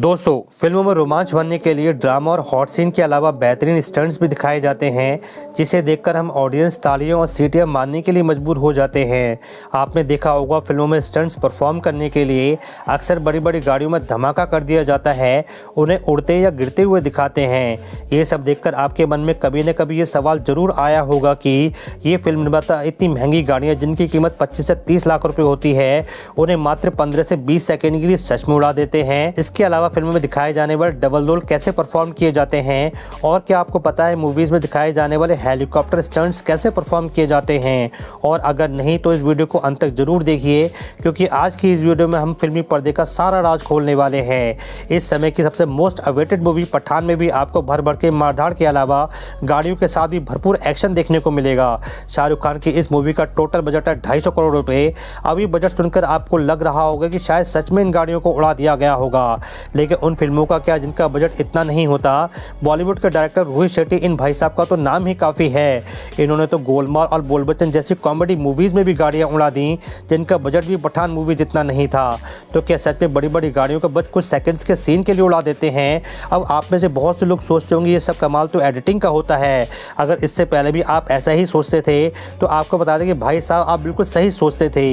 दोस्तों, फिल्मों में रोमांच भरने के लिए ड्रामा और हॉट सीन के अलावा बेहतरीन स्टंट्स भी दिखाए जाते हैं, जिसे देखकर हम ऑडियंस तालियों और सीटियां मारने के लिए मजबूर हो जाते हैं। आपने देखा होगा, फिल्मों में स्टंट्स परफॉर्म करने के लिए अक्सर बड़ी बड़ी गाड़ियों में धमाका कर दिया जाता है, उन्हें उड़ते या गिरते हुए दिखाते हैं। ये सब देखकर आपके मन में कभी न कभी ये सवाल जरूर आया होगा कि ये फिल्म निर्माता इतनी महंगी गाड़ियाँ जिनकी कीमत 25 से 30 लाख रुपये होती है, उन्हें मात्र 15 से 20 सेकेंड के लिए सच में उड़ा देते हैं। इसके अलावा फिल्मों में दिखाए जाने वाले डबल रोल कैसे परफॉर्म किए जाते हैं, और क्या आपको पता है मूवीज में दिखाए जाने वाले हेलीकॉप्टर स्टंट्स कैसे परफॉर्म किए जाते हैं? और अगर नहीं तो इस वीडियो को अंत तक जरूर देखिए, क्योंकि आज की इस वीडियो में हम फिल्मी पर्दे का सारा राज खोलने वाले हैं। इस समय की सबसे मोस्ट अवेटेड मूवी पठान में भी आपको भर भर के मारधाड़ के अलावा गाड़ियों के साथ भी भरपूर एक्शन देखने को मिलेगा। शाहरुख खान की इस मूवी का टोटल बजट है 250 करोड़ रुपए। अभी बजट सुनकर आपको लग रहा होगा कि शायद सच में इन गाड़ियों को उड़ा दिया गया होगा, लेकिन उन फिल्मों का क्या जिनका बजट इतना नहीं होता। बॉलीवुड के डायरेक्टर रोहित शेट्टी, इन भाई साहब का तो नाम ही काफ़ी है। इन्होंने तो गोलमाल और बोल बच्चन जैसी कॉमेडी मूवीज़ में भी गाड़ियाँ उड़ा दी, जिनका बजट भी पठान मूवी जितना नहीं था। तो क्या सच में बड़ी बड़ी गाड़ियों का बजट कुछ सेकंड्स के सीन के लिए उड़ा देते हैं? अब आप में से बहुत से लोग सोचते होंगे ये सब कमाल तो एडिटिंग का होता है। अगर इससे पहले भी आप ऐसा ही सोचते थे तो आपको बता दें कि भाई साहब आप बिल्कुल सही सोचते थे,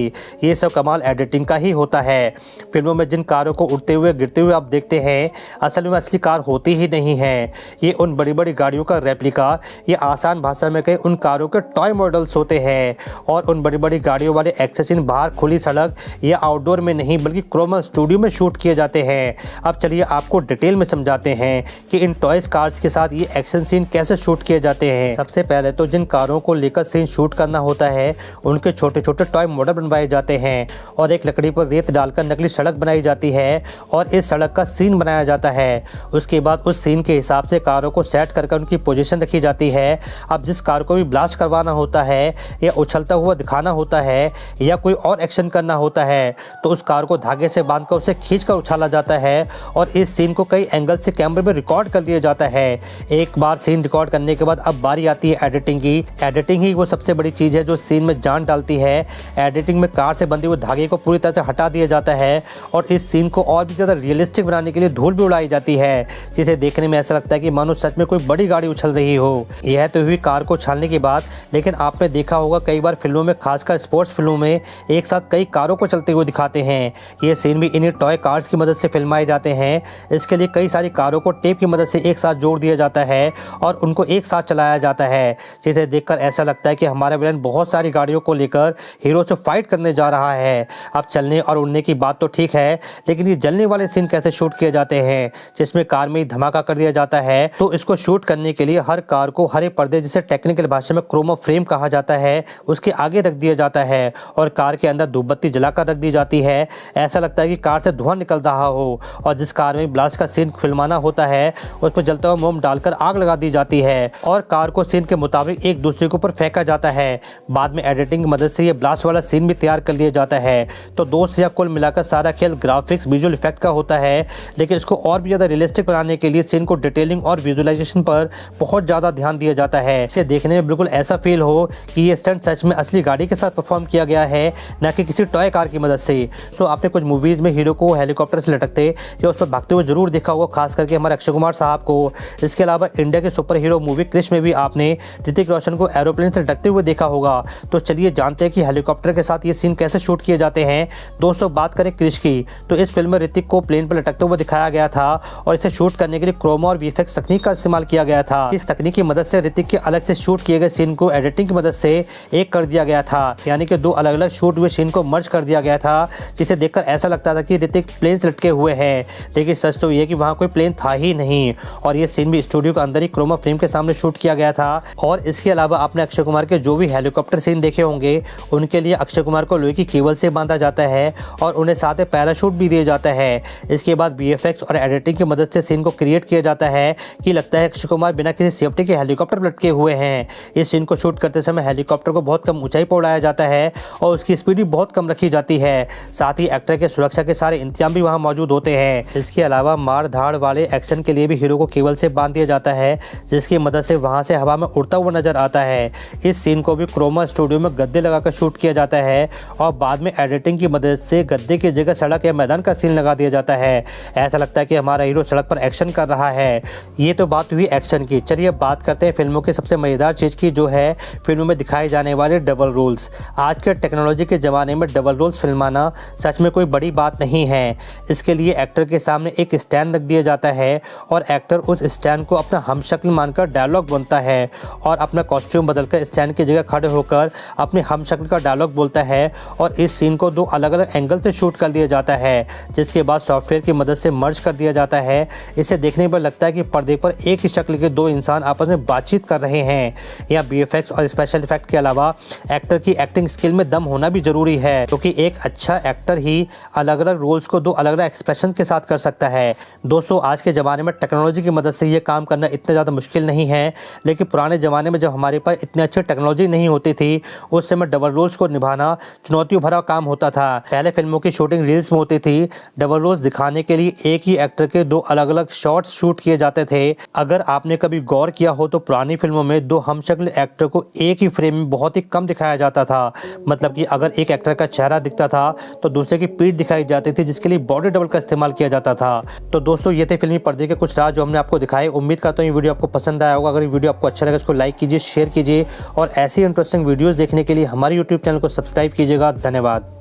ये सब कमाल एडिटिंग का ही होता है। फिल्मों में जिन कारों को उड़ते हुए गिरते हुए आप देखते हैं, असल में असली कार होती ही नहीं है। ये उन बड़ी बड़ी गाड़ियों का रेप्लिका, ये आसान भाषा में कहें उन कारों के टॉय मॉडल्स होते हैं। और उन बड़ी बड़ी गाड़ियों वाले एक्शन सीन बाहर खुली सड़क या आउटडोर में नहीं बल्कि क्रोमा स्टूडियो में शूट किए जाते हैं। अब चलिए आपको डिटेल में समझाते हैं कि इन टॉयज कार्स के साथ ये एक्शन सीन कैसे शूट किए जाते हैं। सबसे पहले तो जिन कारों को लेकर सीन शूट करना होता है, उनके छोटे छोटे टॉय मॉडल बनवाए जाते हैं और एक लकड़ी पर रेत डालकर नकली सड़क बनाई जाती है और इस सड़क का सीन बनाया जाता है। उसके बाद उस सीन के हिसाब से कारों को सेट करके उनकी पोजीशन रखी जाती है। अब जिस कार को भी ब्लास्ट करवाना होता है या उछलता हुआ दिखाना होता है या कोई और एक्शन करना होता है, तो उस कार को धागे से बांधकर उसे खींचकर उछाला जाता है और इस सीन को कई एंगल से कैमरे में रिकॉर्ड कर दिया जाता है। एक बार सीन रिकॉर्ड करने के बाद अब बारी आती है एडिटिंग की। एडिटिंग ही वो सबसे बड़ी चीज़ है जो सीन में जान डालती है। एडिटिंग में कार से बंधे हुए धागे को पूरी तरह से हटा दिया जाता है और इस सीन को और भी ज़्यादा रियलिस्टिक बनाने के लिए धूल भी उड़ाई जाती है, जिसे देखने में ऐसा लगता है कि मानो सच में कोई बड़ी गाड़ी उछल रही हो। यह तो हुई कार को उछालने की बात, लेकिन आपने देखा होगा कई बार फिल्मों में, खासकर स्पोर्ट्स फिल्मों में, एक साथ कई कारों को चलते हुए दिखाते हैं। ये सीन भी इन्हीं टॉय कार्स की मदद से फिल्माए जाते हैं। इसके लिए कई सारी कारों को टेप की मदद से एक साथ जोड़ दिया जाता है और उनको एक साथ चलाया जाता है, जिसे देखकर ऐसा लगता है कि हमारा विलन बहुत सारी गाड़ियों को लेकर हीरो से फाइट करने जा रहा है। अब चलने और उड़ने की बात तो ठीक है, लेकिन ये जलने वाले सीन कैसे शूट किए जाते हैं, जिसमें कार में धमाका कर दिया जाता है। तो इसको शूट करने के लिए हर कार को हरे पर्दे, जिसे टेक्निकल भाषा में क्रोमा फ्रेम कहा जाता है, उसके आगे रख दिया जाता है और कार के अंदर धूप बत्ती जलाकर रख दी जाती है। ऐसा लगता है कि कार से धुआं निकल रहा हो और जिस कार में ब्लास्ट का सीन फिल्माना होता है, उस पर जलता हुआ मोम डालकर आग लगा दी जाती है और कार को सीन के मुताबिक एक दूसरे के ऊपर फेंका जाता है। बाद में एडिटिंग की मदद से ये ब्लास्ट वाला सीन भी तैयार कर लिया जाता है। तो दोस्त, या कुल मिलाकर सारा खेल ग्राफिक्स, विजुअल इफेक्ट का होता है, लेकिन इसको और भी ज़्यादा रियलिस्टिक बनाने के लिए सीन को डिटेलिंग और विजुअलाइजेशन पर बहुत ज़्यादा ध्यान दिया जाता है। इसे देखने में बिल्कुल ऐसा फील हो कि ये स्टंट सच में असली गाड़ी के साथ परफॉर्म किया गया है, न कि किसी टॉय कार की मदद से। सो आपने कुछ मूवीज़ में हीरो को हेलीकॉप्टर से लटकते या उस पर भागते हुए जरूर देखा होगा, खास करके हमारे अक्षय कुमार साहब को। इसके अलावा इंडिया के सुपर हीरो मूवी क्रिश में भी आपने ऋतिक रोशन को एरोप्लेन से लटकते हुए देखा होगा। तो चलिए जानते हैं कि हेलीकॉप्टर के साथ ये सीन कैसे शूट किए जाते हैं। दोस्तों, बात करें क्रिश की, तो इस फिल्म में ऋतिक को प्लेन पर लटकते हुए दिखाया गया था और इसे शूट करने के लिए क्रोमा और वीएफएक्स तकनीक का इस्तेमाल किया गया था। इस तकनीक की मदद से ऋतिक के अलग से शूट किए गए सीन को एडिटिंग की मदद से एक कर दिया गया था, यानी कि दो अलग अलग शूट हुए सीन को मर्ज कर दिया गया था, जिसे देखकर ऐसा लगता था कि ऋतिक प्लेन से लटके हुए हैं, लेकिन सच तो ये कि वहाँ कोई प्लेन था ही नहीं और ये सीन भी स्टूडियो के अंदर ही क्रोमा फ्रेम के सामने शूट किया गया था। और इसके अलावा आपने अक्षय कुमार के जो भी हेलीकॉप्टर सीन देखे होंगे, उनके लिए अक्षय कुमार को लोहे की केबल से बांधा जाता है और उन्हें साथ में पैराशूट भी दिया जाता है। इसके बाद वीएफएक्स और एडिटिंग की मदद से सीन को क्रिएट किया जाता है कि लगता है अक्षय कुमार बिना किसी सेफ्टी के हेलीकॉप्टर लटके हुए हैं। इस सीन को शूट करते समय हेलीकॉप्टर को बहुत कम ऊंचाई पर उड़ाया जाता है और उसकी स्पीड भी बहुत कम रखी जाती है। साथ ही एक्टर के सुरक्षा के सारे इंतजाम भी वहाँ मौजूद होते हैं। इसके अलावा मार धाड़ वाले एक्शन के लिए भी हीरो को केबल से बांध दिया जाता है, जिसकी मदद से वहाँ से हवा में उड़ता हुआ नजर आता है। इस सीन को भी क्रोमा स्टूडियो में गद्दे लगाकर शूट किया जाता है और बाद में एडिटिंग की मदद से गद्दे की जगह सड़क या मैदान का सीन लगा दिया जाता है। ऐसा लगता है कि हमारा हीरो सड़क पर एक्शन कर रहा है। ये तो बात हुई एक्शन की। चलिए अब बात करते हैं फिल्मों की सबसे मज़ेदार चीज़ की, जो है फिल्मों में दिखाए जाने वाले डबल रोल्स। आज के टेक्नोलॉजी के ज़माने में डबल रोल्स फिल्माना सच में कोई बड़ी बात नहीं है। इसके लिए एक्टर के सामने एक स्टैंड रख दिया जाता है और एक्टर उस स्टैंड को अपना हमशक्ल मानकर डायलॉग बोलता है और अपना कॉस्ट्यूम बदलकर स्टैंड की जगह खड़े होकर अपने हमशक्ल का डायलॉग बोलता है और इस सीन को 2 अलग-अलग एंगल से शूट कर दिया जाता है, जिसके बाद सॉफ्टवेयर की मदद से मर्ज कर दिया जाता है। इसे देखने पर लगता है कि पर्दे पर एक ही शक्ल के 2 इंसान आपस में बातचीत कर रहे हैं। या वीएफएक्स और स्पेशल इफेक्ट के अलावा एक्टर की एक्टिंग स्किल में दम होना भी जरूरी है, क्योंकि एक अच्छा एक्टर ही अलग-अलग रोल्स को 2 अलग-अलग एक्सप्रेशन के साथ कर सकता है। दोस्तों, आज के ज़माने में टेक्नोलॉजी की मदद से ये काम करना इतना ज़्यादा मुश्किल नहीं है, लेकिन पुराने ज़माने में जब हमारे पास इतनी अच्छी टेक्नोलॉजी नहीं होती थी, उस समय डबल रोल्स को निभाना चुनौतियों भरा काम होता था। पहले फिल्मों की शूटिंग रील्स में होती थी। डबल रोल्स दिखाने के लिए एक ही एक्टर के 2 अलग-अलग शॉट्स शूट किए जाते थे। अगर आपने कभी गौर किया हो तो पुरानी फिल्मों में 2 हमशक्ल एक्टर को एक ही फ्रेम में बहुत ही कम दिखाया जाता था। मतलब कि अगर एक एक्टर का चेहरा दिखता था तो दूसरे की पीठ दिखाई जाती थी, जिसके लिए बॉडी डबल का इस्तेमाल किया जाता था। तो दोस्तों, ये थे फिल्मी पर्दे के कुछ राज जो हमने आपको दिखाए। उम्मीद करता हूँ ये वीडियो आपको पसंद आया होगा। अगर ये वीडियो आपको अच्छा लगे इसको लाइक कीजिए, शेयर कीजिए और ऐसी इंटरेस्टिंग वीडियोस देखने के लिए हमारे यूट्यूब चैनल को सब्सक्राइब कीजिएगा। धन्यवाद।